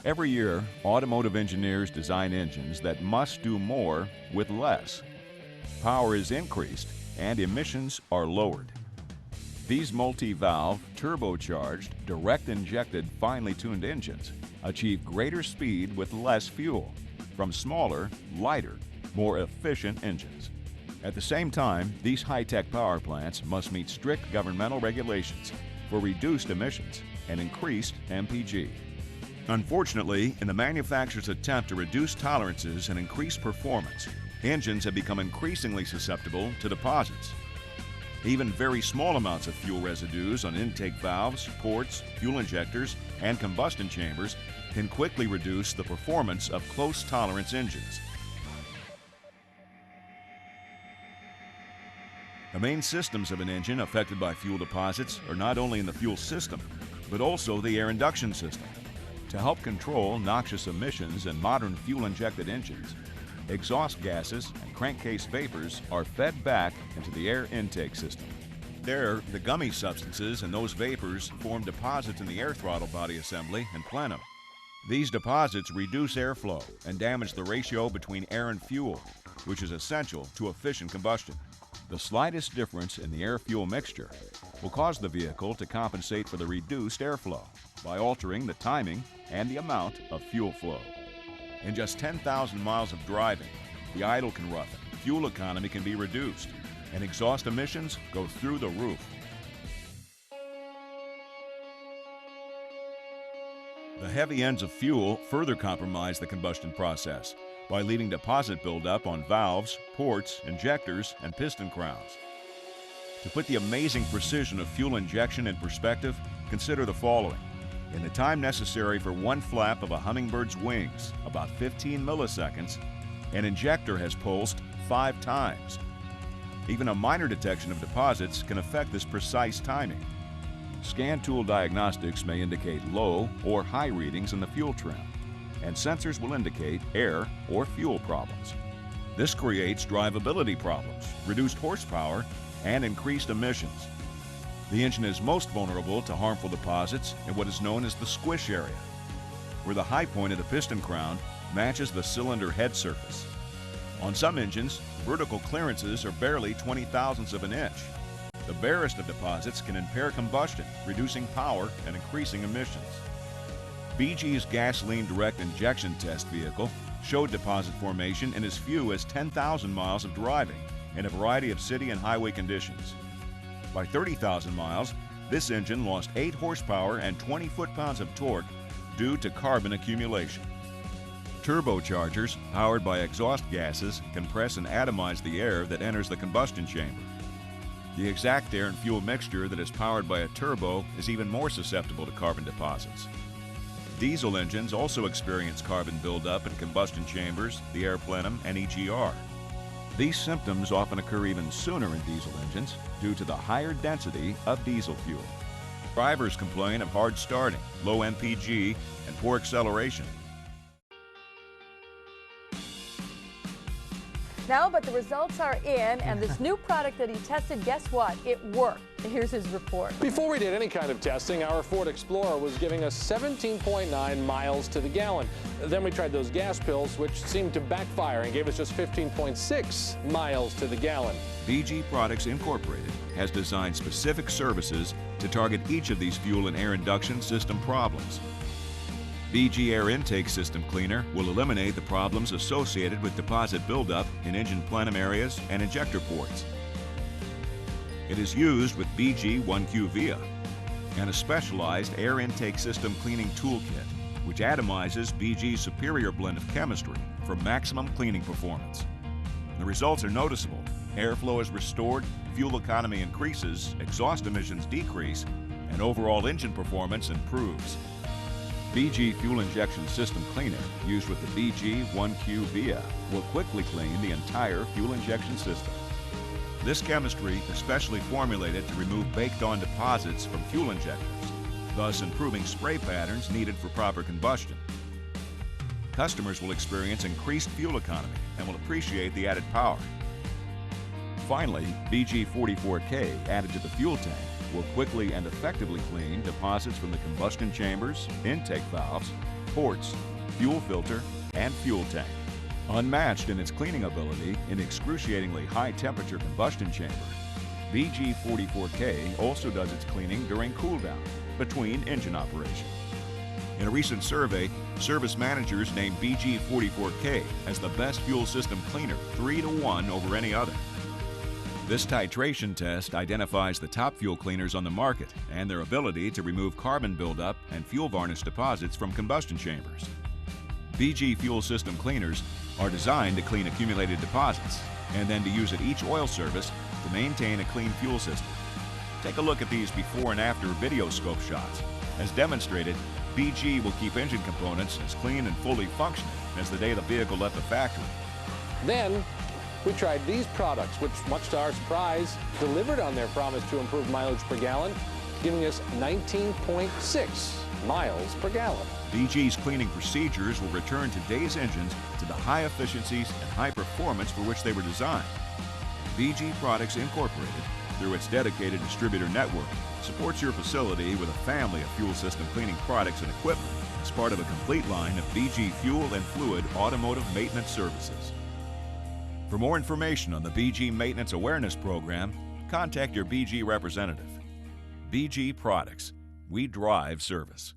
Every year, automotive engineers design engines that must do more with less. Power is increased and emissions are lowered. These multi-valve, turbocharged, direct-injected, finely tuned engines achieve greater speed with less fuel from smaller, lighter, more efficient engines. At the same time, these high-tech power plants must meet strict governmental regulations for reduced emissions and increased MPG. Unfortunately, in the manufacturer's attempt to reduce tolerances and increase performance, engines have become increasingly susceptible to deposits. Even very small amounts of fuel residues on intake valves, ports, fuel injectors, and combustion chambers can quickly reduce the performance of close tolerance engines. The main systems of an engine affected by fuel deposits are not only in the fuel system, but also the air induction system. To help control noxious emissions in modern fuel-injected engines, exhaust gases and crankcase vapors are fed back into the air intake system. There, the gummy substances in those vapors form deposits in the air throttle body assembly and plenum. These deposits reduce airflow and damage the ratio between air and fuel, which is essential to efficient combustion. The slightest difference in the air-fuel mixture will cause the vehicle to compensate for the reduced airflow by altering the timing and the amount of fuel flow. In just 10,000 miles of driving, the idle can roughen, fuel economy can be reduced, and exhaust emissions go through the roof. The heavy ends of fuel further compromise the combustion process by leaving deposit buildup on valves, ports, injectors, and piston crowns. To put the amazing precision of fuel injection in perspective, consider the following. In the time necessary for one flap of a hummingbird's wings, about 15 milliseconds, an injector has pulsed 5 times. Even a minor detection of deposits can affect this precise timing. Scan tool diagnostics may indicate low or high readings in the fuel trim, and sensors will indicate air or fuel problems. This creates drivability problems, reduced horsepower, and increased emissions. The engine is most vulnerable to harmful deposits in what is known as the squish area, where the high point of the piston crown matches the cylinder head surface. On some engines, vertical clearances are barely 20 thousandths of an inch. The barest of deposits can impair combustion, reducing power and increasing emissions. BG's gasoline direct injection test vehicle showed deposit formation in as few as 10,000 miles of driving in a variety of city and highway conditions. By 30,000 miles, this engine lost 8 horsepower and 20 foot-pounds of torque due to carbon accumulation. Turbochargers, powered by exhaust gases, compress and atomize the air that enters the combustion chamber. The exact air and fuel mixture that is powered by a turbo is even more susceptible to carbon deposits. Diesel engines also experience carbon buildup in combustion chambers, the air plenum, and EGR. These symptoms often occur even sooner in diesel engines due to the higher density of diesel fuel. Drivers complain of hard starting, low MPG, and poor acceleration. No, but the results are in, and this new product that he tested, guess what? It worked. Here's his report. Before we did any kind of testing, our Ford Explorer was giving us 17.9 miles to the gallon. Then we tried those gas pills, which seemed to backfire and gave us just 15.6 miles to the gallon. BG Products Incorporated has designed specific services to target each of these fuel and air induction system problems. BG Air Intake System Cleaner will eliminate the problems associated with deposit buildup in engine plenum areas and injector ports. It is used with BG 1Q Via and a specialized air intake system cleaning toolkit, which atomizes BG's superior blend of chemistry for maximum cleaning performance. The results are noticeable. Airflow is restored, fuel economy increases, exhaust emissions decrease, and overall engine performance improves. BG Fuel Injection System Cleaner, used with the BG 1Q Via, will quickly clean the entire fuel injection system. This chemistry is specially formulated to remove baked-on deposits from fuel injectors, thus improving spray patterns needed for proper combustion. Customers will experience increased fuel economy and will appreciate the added power. Finally, BG 44K added to the fuel tank will quickly and effectively clean deposits from the combustion chambers, intake valves, ports, fuel filter, and fuel tank. Unmatched in its cleaning ability in excruciatingly high temperature combustion chamber, BG44K also does its cleaning during cool down between engine operation. In a recent survey, service managers named BG44K as the best fuel system cleaner 3-to-1 over any other. This titration test identifies the top fuel cleaners on the market and their ability to remove carbon buildup and fuel varnish deposits from combustion chambers. BG fuel system cleaners are designed to clean accumulated deposits and then to use at each oil service to maintain a clean fuel system. Take a look at these before and after video scope shots. As demonstrated, BG will keep engine components as clean and fully functioning as the day the vehicle left the factory. Then we tried these products, which, much to our surprise, delivered on their promise to improve mileage per gallon, giving us 19.6 miles per gallon. BG's cleaning procedures will return today's engines to the high efficiencies and high performance for which they were designed. BG Products Incorporated, through its dedicated distributor network, supports your facility with a family of fuel system cleaning products and equipment as part of a complete line of BG fuel and fluid automotive maintenance services. For more information on the BG Maintenance Awareness Program, contact your BG representative. BG Products. We drive service.